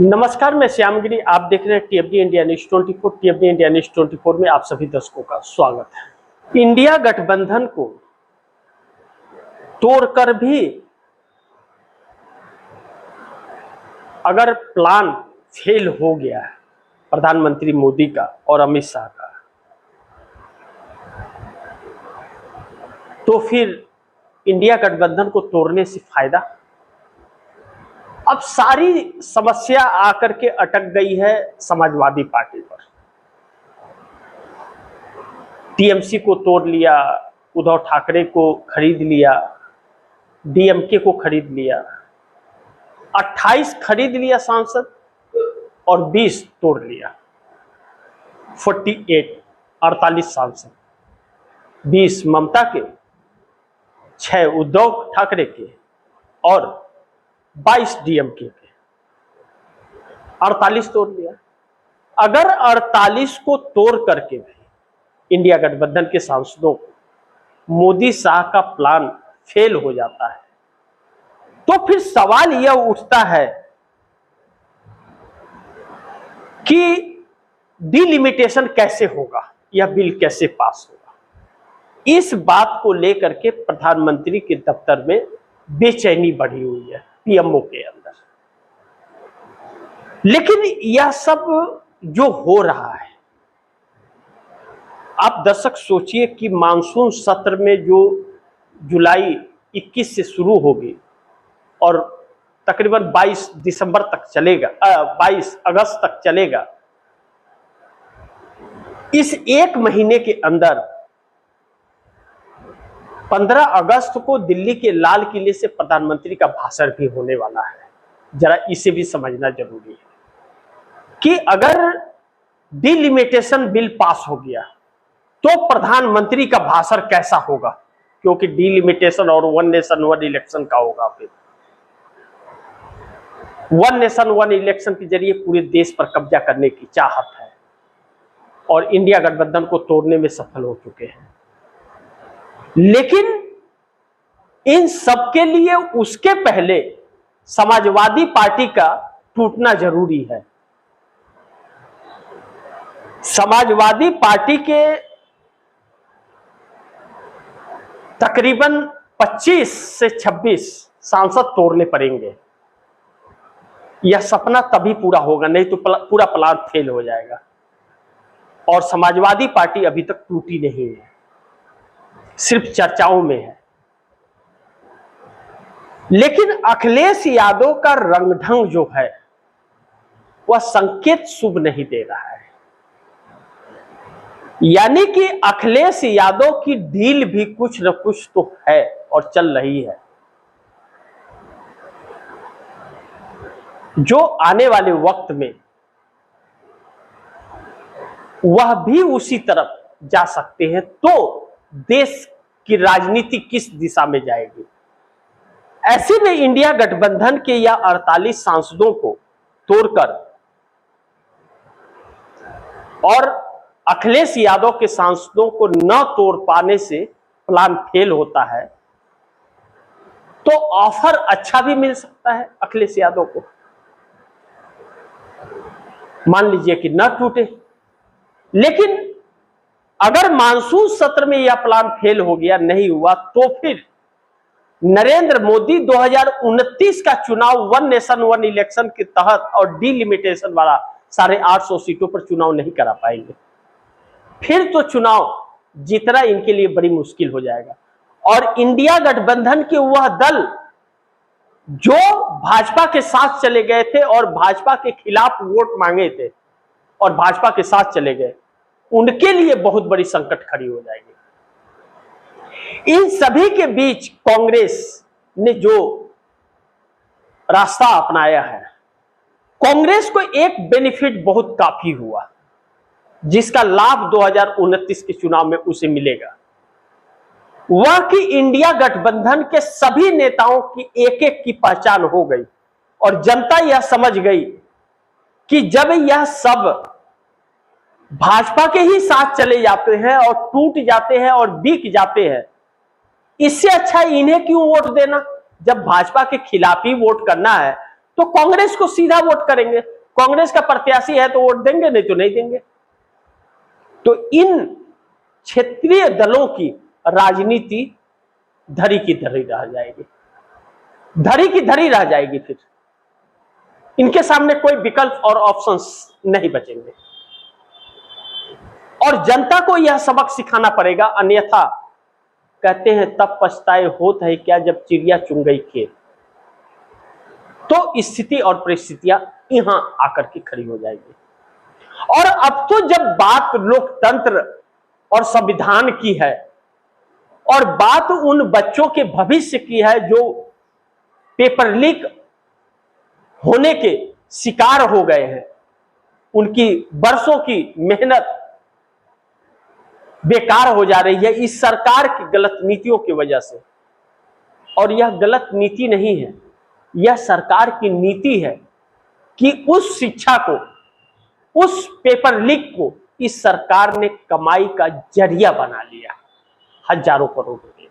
नमस्कार, मैं श्यामगिरी। आप देख रहे हैं टीएफडी इंडिया न्यूज 24। टीएफडी इंडिया न्यूज 24 में आप सभी दर्शकों का स्वागत है। इंडिया गठबंधन को तोड़कर भी अगर प्लान फेल हो गया है प्रधानमंत्री मोदी का और अमित शाह का, तो फिर इंडिया गठबंधन को तोड़ने से फायदा। अब सारी समस्या आकर के अटक गई है समाजवादी पार्टी पर। टीएमसी को तोड़ लिया, उद्धव ठाकरे को खरीद लिया, डीएमके को खरीद लिया, 28 खरीद लिया सांसद और 20 तोड़ लिया। 48 सांसद, 20 ममता के, 6 उद्धव ठाकरे के और 22 डीएमके के। 48 तोड़ लिया। अगर 48 को तोड़ करके भी इंडिया गठबंधन के सांसदों को मोदी शाह का प्लान फेल हो जाता है, तो फिर सवाल यह उठता है कि डिलिमिटेशन कैसे होगा, यह बिल कैसे पास होगा। इस बात को लेकर के प्रधानमंत्री के दफ्तर में बेचैनी बढ़ी हुई है, पीएमओ के अंदर। लेकिन यह सब जो हो रहा है, आप दर्शक सोचिए कि मानसून सत्र में जो जुलाई 21 से शुरू होगी और तकरीबन 22 दिसंबर तक चलेगा, 22 अगस्त तक चलेगा। इस एक महीने के अंदर 15 अगस्त को दिल्ली के लाल किले से प्रधानमंत्री का भाषण भी होने वाला है। जरा इसे भी समझना जरूरी है कि अगर डिलिमिटेशन बिल पास हो गया तो प्रधानमंत्री का भाषण कैसा होगा, क्योंकि डिलिमिटेशन और वन नेशन वन इलेक्शन का होगा। फिर वन नेशन वन इलेक्शन के जरिए पूरे देश पर कब्जा करने की चाहत है और इंडिया गठबंधन को तोड़ने में सफल हो चुके हैं। लेकिन इन सब के लिए उसके पहले समाजवादी पार्टी का टूटना जरूरी है। समाजवादी पार्टी के तकरीबन 25 से 26 सांसद तोड़ने पड़ेंगे। यह सपना तभी पूरा होगा, नहीं तो पूरा प्लान फेल हो जाएगा। और समाजवादी पार्टी अभी तक टूटी नहीं है, सिर्फ चर्चाओं में है। लेकिन अखिलेश यादव का रंगढंग जो है वह संकेत शुभ नहीं दे रहा है। यानी कि अखिलेश यादव की डील भी कुछ न कुछ तो है और चल रही है, जो आने वाले वक्त में वह भी उसी तरफ जा सकते हैं। तो देश की राजनीति किस दिशा में जाएगी। ऐसे में इंडिया गठबंधन के या 48 सांसदों को तोड़कर और अखिलेश यादव के सांसदों को न तोड़ पाने से प्लान फेल होता है, तो ऑफर अच्छा भी मिल सकता है अखिलेश यादव को। मान लीजिए कि न टूटे, लेकिन अगर मानसून सत्र में यह प्लान फेल हो गया, नहीं हुआ, तो फिर नरेंद्र मोदी 2029 का चुनाव वन नेशन वन इलेक्शन के तहत और डिलिमिटेशन वाला 850 सीटों पर चुनाव नहीं करा पाएंगे। फिर तो चुनाव जीतना इनके लिए बड़ी मुश्किल हो जाएगा। और इंडिया गठबंधन के वह दल जो भाजपा के साथ चले गए थे और भाजपा के खिलाफ वोट मांगे थे और भाजपा के साथ चले गए, उनके लिए बहुत बड़ी संकट खड़ी हो जाएगी। इन सभी के बीच कांग्रेस ने जो रास्ता अपनाया है, कांग्रेस को एक बेनिफिट बहुत काफी हुआ, जिसका लाभ 2029 के चुनाव में उसे मिलेगा। वह कि इंडिया गठबंधन के सभी नेताओं की एक एक की पहचान हो गई और जनता यह समझ गई कि जब यह सब भाजपा के ही साथ चले जाते हैं और टूट जाते हैं और बिक जाते हैं, इससे अच्छा इन्हें क्यों वोट देना। जब भाजपा के खिलाफ ही वोट करना है तो कांग्रेस को सीधा वोट करेंगे, कांग्रेस का प्रत्याशी है तो वोट देंगे, नहीं तो नहीं देंगे। तो इन क्षेत्रीय दलों की राजनीति धरी की धरी रह जाएगी, धरी की धरी रह जाएगी। फिर इनके सामने कोई विकल्प और ऑप्शंस नहीं बचेंगे और जनता को यह सबक सिखाना पड़ेगा, अन्यथा कहते हैं तब पछताए होत है क्या जब चिड़िया चुन गई खेत। तो स्थिति और परिस्थितियां यहां आकर के खड़ी हो जाएगी। और अब तो जब बात लोकतंत्र और संविधान की है और बात उन बच्चों के भविष्य की है जो पेपर लीक होने के शिकार हो गए हैं, उनकी वर्षों की मेहनत बेकार हो जा रही है इस सरकार की गलत नीतियों की वजह से। और यह गलत नीति नहीं है, यह सरकार की नीति है कि उस शिक्षा को, उस पेपर लीक को इस सरकार ने कमाई का जरिया बना लिया, हजारों करोड़ रुपए।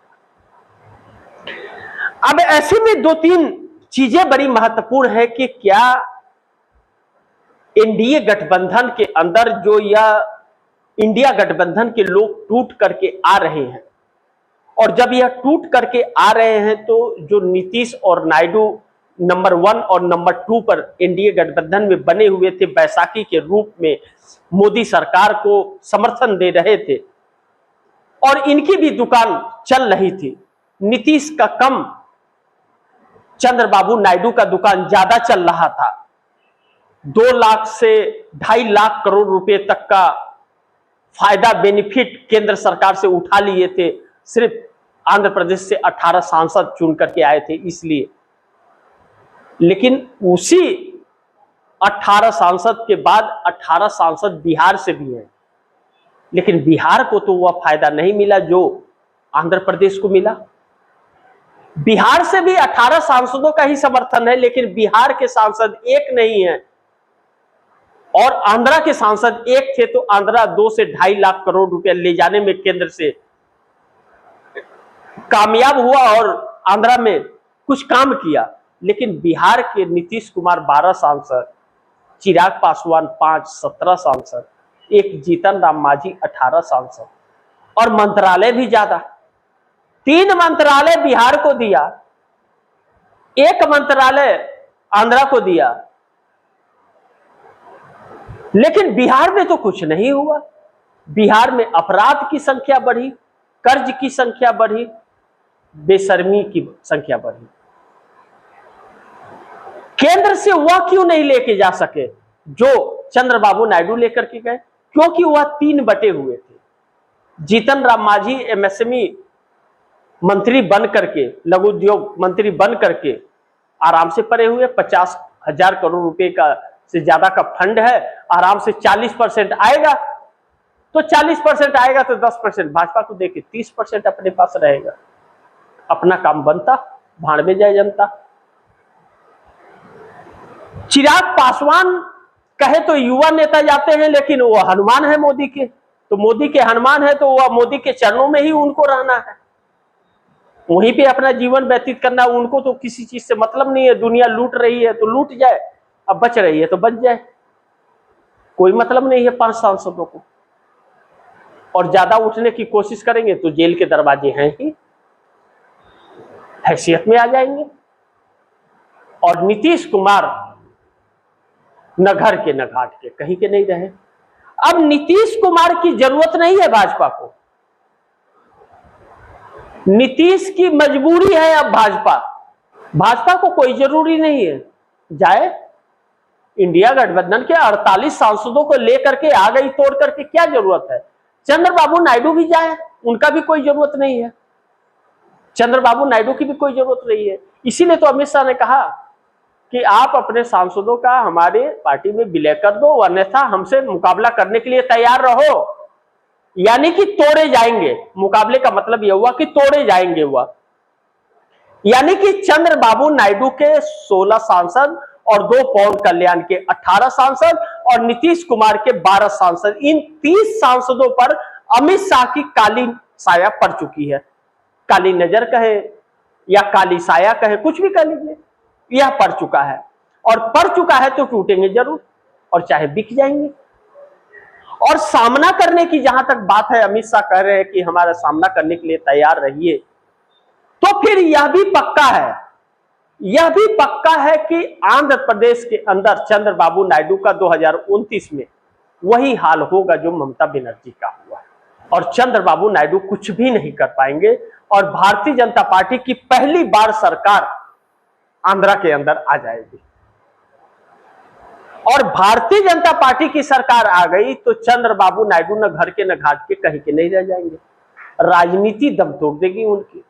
अब ऐसे में दो तीन चीजें बड़ी महत्वपूर्ण है कि क्या एनडीए गठबंधन के अंदर जो यह इंडिया गठबंधन के लोग टूट करके आ रहे हैं, और जब यह टूट करके आ रहे हैं तो जो नीतीश और नायडू नंबर 1 और नंबर 2 पर एनडीए गठबंधन में बने हुए थे, बैसाखी के रूप में मोदी सरकार को समर्थन दे रहे थे और इनकी भी दुकान चल रही थी। नीतीश का कम, चंद्रबाबू नायडू का दुकान ज्यादा चल रहा था। 2 लाख से 2.5 लाख करोड़ रुपए तक का फायदा बेनिफिट केंद्र सरकार से उठा लिए थे, सिर्फ आंध्र प्रदेश से 18 सांसद चुन करके आए थे इसलिए। लेकिन उसी 18 सांसद के बाद 18 सांसद बिहार से भी हैं, लेकिन बिहार को तो वह फायदा नहीं मिला जो आंध्र प्रदेश को मिला। बिहार से भी 18 सांसदों का ही समर्थन है, लेकिन बिहार के सांसद एक नहीं है और आंध्रा के सांसद एक थे, तो आंध्रा 2 से 2.5 लाख करोड़ रुपया ले जाने में केंद्र से कामयाब हुआ और आंध्रा में कुछ काम किया। लेकिन बिहार के नीतीश कुमार 12 सांसद, चिराग पासवान 5, 17 सांसद, एक जीतन राम मांझी 18 सांसद और मंत्रालय भी ज्यादा। 3 मंत्रालय बिहार को दिया, 1 मंत्रालय आंध्रा को दिया, लेकिन बिहार में तो कुछ नहीं हुआ। बिहार में अपराध की संख्या बढ़ी, कर्ज की संख्या बढ़ी, बेशर्मी की संख्या बढ़ी। केंद्र से वह क्यों नहीं लेके जा सके जो चंद्रबाबू नायडू लेकर के गए? क्योंकि वह 3 बटे हुए थे। जीतन राम मांझी एमएसएमई मंत्री बन करके, लघु उद्योग मंत्री बन करके आराम से पड़े हुए, 50,000 करोड़ रुपए का से ज्यादा का फंड है, आराम से 40% आएगा। तो 40% आएगा तो 10% भाजपा को देके 30% अपने पास रहेगा, अपना काम बनता, भाड़ में जाए जनता। चिराग पासवान कहे तो युवा नेता जाते हैं, लेकिन वो हनुमान है मोदी के, तो मोदी के हनुमान है तो वह मोदी के चरणों में ही उनको रहना है, वहीं पे अपना जीवन व्यतीत करना। उनको तो किसी चीज से मतलब नहीं है, दुनिया लूट रही है तो लूट जाए, अब बच रही है तो बच जाए, कोई मतलब नहीं है 5 सांसदों को। और ज्यादा उठने की कोशिश करेंगे तो जेल के दरवाजे हैं ही, हैसियत में आ जाएंगे। और नीतीश कुमार न घर के न घाट के, कहीं के नहीं रहे। अब नीतीश कुमार की जरूरत नहीं है भाजपा को, नीतीश की मजबूरी है। अब भाजपा को कोई जरूरी नहीं है जाए, इंडिया गठबंधन के 48 सांसदों को लेकर के आ गई, तोड़ करके क्या जरूरत है? चंद्रबाबू नायडू भी जाए, उनका भी कोई जरूरत नहीं है, चंद्रबाबू नायडू की भी कोई जरूरत नहीं है। इसीलिए तो अमित शाह ने कहा कि आप अपने सांसदों का हमारे पार्टी में विलय कर दो, अन्यथा हमसे मुकाबला करने के लिए तैयार रहो। यानी कि तोड़े जाएंगे, मुकाबले का मतलब यह हुआ कि तोड़े जाएंगे वह। यानी कि चंद्रबाबू नायडू के 16 सांसद और 2 पवन कल्याण के 18 सांसद और नीतीश कुमार के 12 सांसद, इन 30 सांसदों पर अमित शाह की काली साया पड़ चुकी है। काली नजर कहे या काली साया कहे, कुछ भी कह लीजिए, यह पड़ चुका है। और पड़ चुका है तो टूटेंगे जरूर, और चाहे बिक जाएंगे। और सामना करने की जहां तक बात है, अमित शाह कह रहे हैं कि हमारा सामना करने के लिए तैयार रहिए, तो फिर यह भी पक्का है कि आंध्र प्रदेश के अंदर चंद्रबाबू नायडू का 2029 में वही हाल होगा जो ममता बनर्जी का हुआ है, और चंद्रबाबू नायडू कुछ भी नहीं कर पाएंगे, और भारतीय जनता पार्टी की पहली बार सरकार आंध्रा के अंदर आ जाएगी। और भारतीय जनता पार्टी की सरकार आ गई तो चंद्रबाबू नायडू न घर के न घाट के कहीं के नहीं रह जाएंगे, राजनीति दम तोड़ देगी उनकी।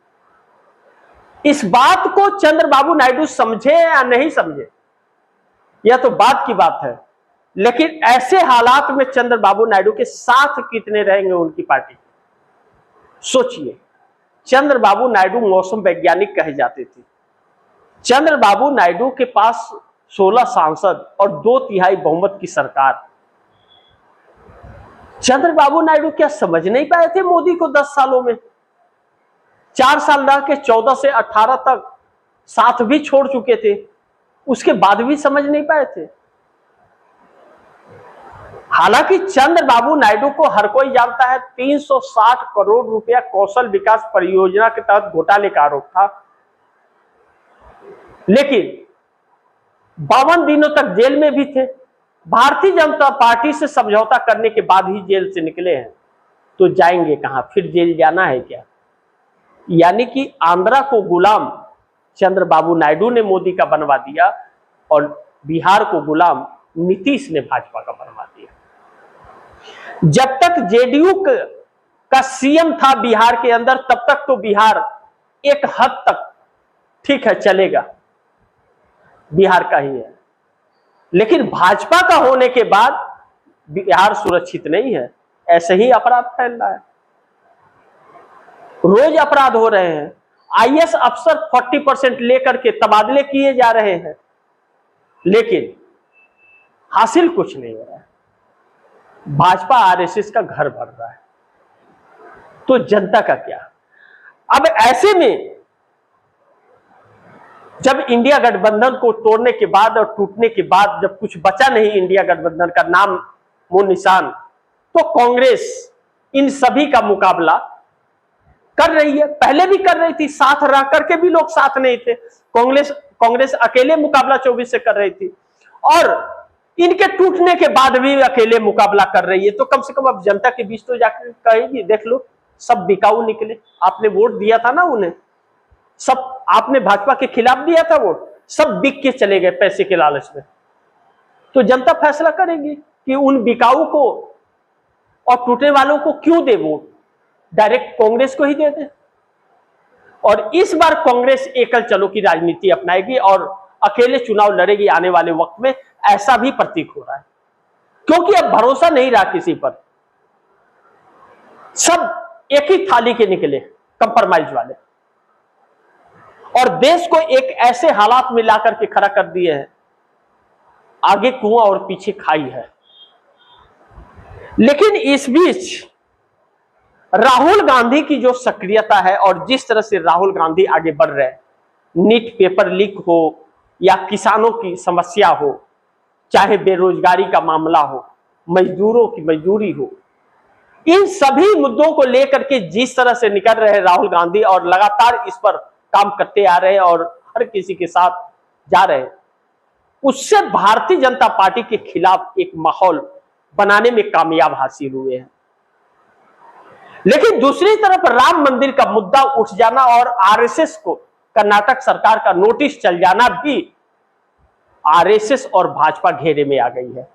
इस बात को चंद्रबाबू नायडू समझे या नहीं समझे, यह तो बात की बात है, लेकिन ऐसे हालात में चंद्रबाबू नायडू के साथ कितने रहेंगे उनकी पार्टी, सोचिए। चंद्रबाबू नायडू मौसम वैज्ञानिक कहे जाते थे। चंद्रबाबू नायडू के पास 16 सांसद और 2/3 बहुमत की सरकार। चंद्रबाबू नायडू क्या समझ नहीं पाए थे मोदी को 10 सालों में? 4 साल रह के 14 से 18 तक साथ भी छोड़ चुके थे, उसके बाद भी समझ नहीं पाए थे। हालांकि चंद्रबाबू नायडू को हर कोई जानता है 360 करोड़ रुपया कौशल विकास परियोजना के तहत घोटाले का आरोप था, लेकिन 52 दिनों तक जेल में भी थे। भारतीय जनता पार्टी से समझौता करने के बाद ही जेल से निकले हैं, तो जाएंगे कहां? फिर जेल जाना है क्या? यानी कि आंध्रा को गुलाम चंद्रबाबू नायडू ने मोदी का बनवा दिया, और बिहार को गुलाम नीतीश ने भाजपा का बनवा दिया। जब तक जेडीयू का सीएम था बिहार के अंदर, तब तक तो बिहार एक हद तक ठीक है, चलेगा, बिहार का ही है। लेकिन भाजपा का होने के बाद बिहार सुरक्षित नहीं है, ऐसे ही अपराध फैल रहा है, रोज अपराध हो रहे हैं। आईएएस अफसर 40% लेकर के तबादले किए जा रहे हैं, लेकिन हासिल कुछ नहीं हो रहा है। भाजपा आरएसएस का घर भर रहा है, तो जनता का क्या? अब ऐसे में जब इंडिया गठबंधन को तोड़ने के बाद और टूटने के बाद जब कुछ बचा नहीं इंडिया गठबंधन का नाम मुंह निशान, तो कांग्रेस इन सभी का मुकाबला कर रही है। पहले भी कर रही थी, साथ रह करके भी लोग साथ नहीं थे। कांग्रेस अकेले मुकाबला 24 से कर रही थी, और इनके टूटने के बाद भी अकेले मुकाबला कर रही है। तो कम से कम अब जनता के बीच तो जाकर कहेगी, देख लो सब बिकाऊ निकले, आपने वोट दिया था ना उन्हें, सब आपने भाजपा के खिलाफ दिया था वोट, सब बिक के चले गए पैसे के लालच में। तो जनता फैसला करेगी कि उन बिकाऊ को और टूटने वालों को क्यों दे वोट, डायरेक्ट कांग्रेस को ही दे दे। और इस बार कांग्रेस एकल चलो की राजनीति अपनाएगी और अकेले चुनाव लड़ेगी आने वाले वक्त में, ऐसा भी प्रतीक हो रहा है, क्योंकि अब भरोसा नहीं रहा किसी पर। सब एक ही थाली के निकले, कंप्रोमाइज वाले, और देश को एक ऐसे हालात में लाकर के खड़ा कर दिए हैं, आगे कुआं और पीछे खाई है। लेकिन इस बीच राहुल गांधी की जो सक्रियता है और जिस तरह से राहुल गांधी आगे बढ़ रहे हैं, नीट पेपर लीक हो या किसानों की समस्या हो, चाहे बेरोजगारी का मामला हो, मजदूरों की मजदूरी हो, इन सभी मुद्दों को लेकर के जिस तरह से निकल रहे हैं राहुल गांधी, और लगातार इस पर काम करते आ रहे हैं और हर किसी के साथ जा रहे हैं, उससे भारतीय जनता पार्टी के खिलाफ एक माहौल बनाने में कामयाब हासिल हुए हैं। लेकिन दूसरी तरफ राम मंदिर का मुद्दा उठ जाना और आरएसएस को कर्नाटक सरकार का नोटिस चल जाना भी आरएसएस और भाजपा घेरे में आ गई है।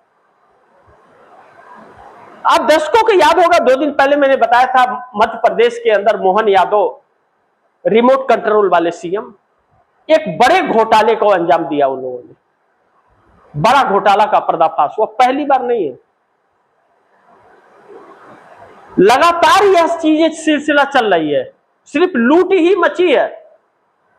आप दर्शकों को याद होगा, 2 दिन पहले मैंने बताया था मध्य प्रदेश के अंदर मोहन यादव, रिमोट कंट्रोल वाले सीएम, एक बड़े घोटाले को अंजाम दिया उन लोगों ने। बड़ा घोटाला का पर्दाफाश हुआ, पहली बार नहीं है, लगातार यह चीजें सिलसिला चल रही है, सिर्फ लूट ही मची है।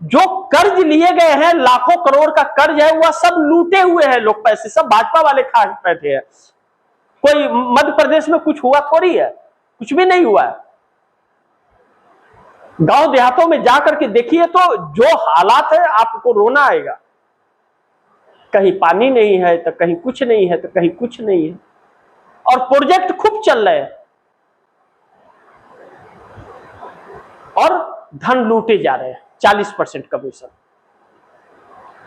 जो कर्ज लिए गए हैं, लाखों करोड़ का कर्ज है, वह सब लूटे हुए हैं लोग, पैसे सब भाजपा वाले खा बैठे हैं। कोई मध्य प्रदेश में कुछ हुआ थोड़ी है, कुछ भी नहीं हुआ है। गांव देहातों में जाकर के देखिए तो जो हालात है, आपको रोना आएगा। कहीं पानी नहीं है तो कहीं कुछ नहीं है तो कहीं कुछ नहीं है, और प्रोजेक्ट खूब चल रहे हैं और धन लूटे जा रहे हैं 40% कमीशन।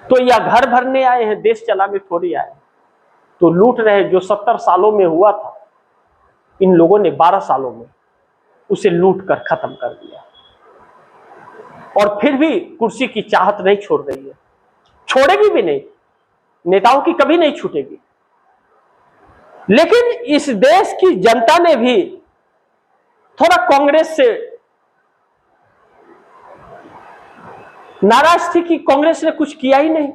तो यह घर भरने आए हैं, देश चलाने थोड़ी आए, तो लूट रहे। जो 70 सालों में हुआ था, इन लोगों ने 12 सालों में उसे लूट कर खत्म कर दिया, और फिर भी कुर्सी की चाहत नहीं छोड़ रही है, छोड़ेगी भी नहीं, नेताओं की कभी नहीं छूटेगी। लेकिन इस देश की जनता ने भी थोड़ा कांग्रेस से नाराज थी कि कांग्रेस ने कुछ किया ही नहीं।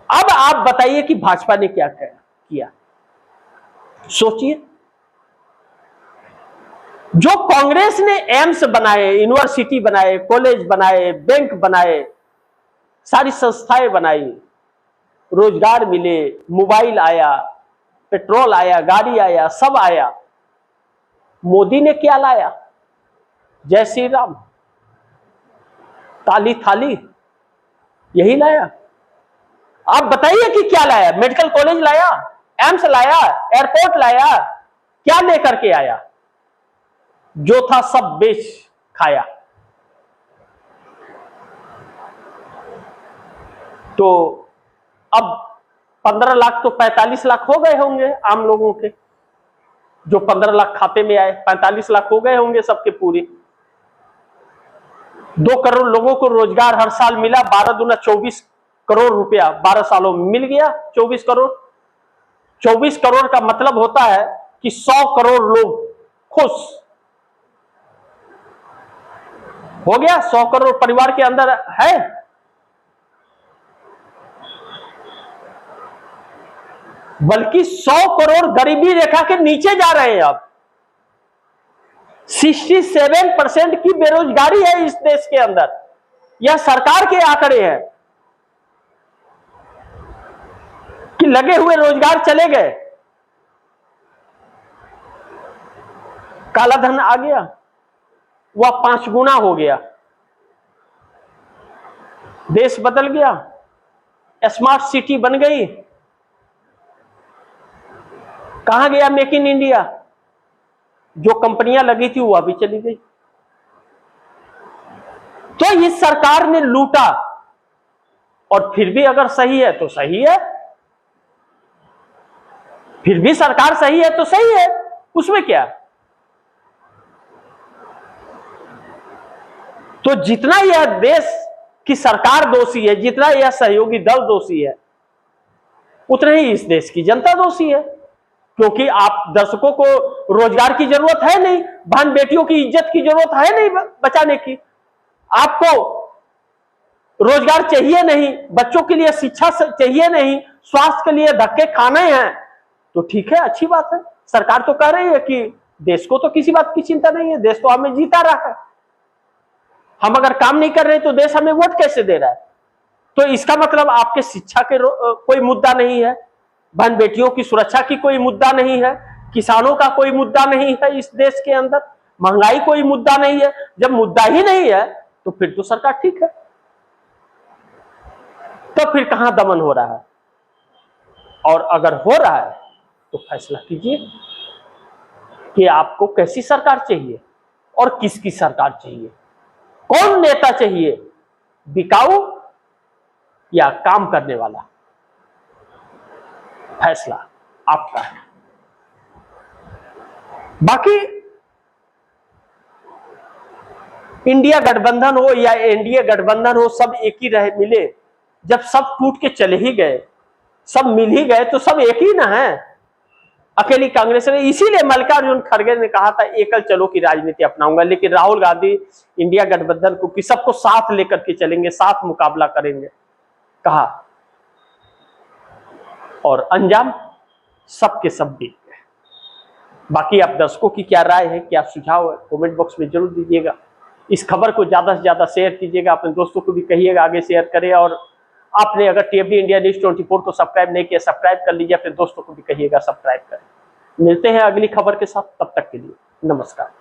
अब आप बताइए कि भाजपा ने क्या किया। सोचिए, जो कांग्रेस ने एम्स बनाए, यूनिवर्सिटी बनाए, कॉलेज बनाए, बैंक बनाए, सारी संस्थाएं बनाई, रोजगार मिले, मोबाइल आया, पेट्रोल आया, गाड़ी आया, सब आया, मोदी ने क्या लाया? जय श्री राम, ताली थाली, यही लाया। आप बताइए कि क्या लाया? मेडिकल कॉलेज लाया, एम्स लाया, एयरपोर्ट लाया, क्या लेकर के आया? जो था सब बेच खाया। तो अब 15 लाख तो 45 लाख हो गए होंगे आम लोगों के, जो 15 लाख खाते में आए, 45 लाख हो गए होंगे सबके पूरे। 2 करोड़ लोगों को रोजगार हर साल मिला, 12 दूना 24 करोड़ रुपया 12 सालों में मिल गया। 24 करोड़, 24 करोड़ का मतलब होता है कि 100 करोड़ लोग खुश हो गया। 100 करोड़ परिवार के अंदर है। बल्कि 100 करोड़ गरीबी रेखा के नीचे जा रहे हैं। अब 67% की बेरोजगारी है इस देश के अंदर। यह सरकार के आंकड़े हैं कि लगे हुए रोजगार चले गए, काला धन आ गया, वह 5 गुना हो गया, देश बदल गया, स्मार्ट सिटी बन गई। कहां गया मेक इन इंडिया? जो कंपनियां लगी थी वह भी चली गई। तो इस सरकार ने लूटा, और फिर भी अगर सही है तो सही है, फिर भी सरकार सही है तो सही है, उसमें क्या। तो जितना यह देश की सरकार दोषी है, जितना यह सहयोगी दल दोषी है, उतना ही इस देश की जनता दोषी है। क्योंकि आप दर्शकों को रोजगार की जरूरत है नहीं, बहन बेटियों की इज्जत की जरूरत है नहीं बचाने की, आपको रोजगार चाहिए नहीं, बच्चों के लिए शिक्षा चाहिए नहीं, स्वास्थ्य के लिए धक्के खाने हैं, तो ठीक है, अच्छी बात है। सरकार तो कह रही है कि देश को तो किसी बात की चिंता नहीं है, देश तो हमें जीता रहा है, हम अगर काम नहीं कर रहे तो देश हमें वोट कैसे दे रहा है। तो इसका मतलब आपके शिक्षा के कोई मुद्दा नहीं है, बहन बेटियों की सुरक्षा की कोई मुद्दा नहीं है, किसानों का कोई मुद्दा नहीं है इस देश के अंदर, महंगाई कोई मुद्दा नहीं है। जब मुद्दा ही नहीं है तो फिर तो सरकार ठीक है। तो फिर कहां दमन हो रहा है? और अगर हो रहा है तो फैसला कीजिए कि आपको कैसी सरकार चाहिए और किसकी सरकार चाहिए, कौन नेता चाहिए, बिकाऊ या काम करने वाला। फैसला आपका है। बाकी इंडिया गठबंधन हो या एनडीए गठबंधन हो, सब एक ही रहे मिले। जब सब टूट के चले ही गए, सब मिल ही गए, तो सब एक ही ना है। अकेली कांग्रेस ने, इसीलिए मल्लिकार्जुन खड़गे ने कहा था एकल चलो की राजनीति अपनाऊंगा, लेकिन राहुल गांधी इंडिया गठबंधन को कि सबको साथ लेकर के चलेंगे, साथ मुकाबला करेंगे कहा, और अंजाम सबके सब बीत गए। बाकी आप दर्शकों की क्या राय है, क्या सुझाव है, कमेंट बॉक्स में जरूर दीजिएगा। इस खबर को ज्यादा से ज्यादा शेयर कीजिएगा, अपने दोस्तों को भी कहिएगा आगे शेयर करें। और आपने अगर टीएफडी इंडिया न्यूज 24 को सब्सक्राइब नहीं किया, सब्सक्राइब कर लीजिए, अपने दोस्तों को भी कहिएगा सब्सक्राइब करें। मिलते हैं अगली खबर के साथ, तब तक के लिए नमस्कार।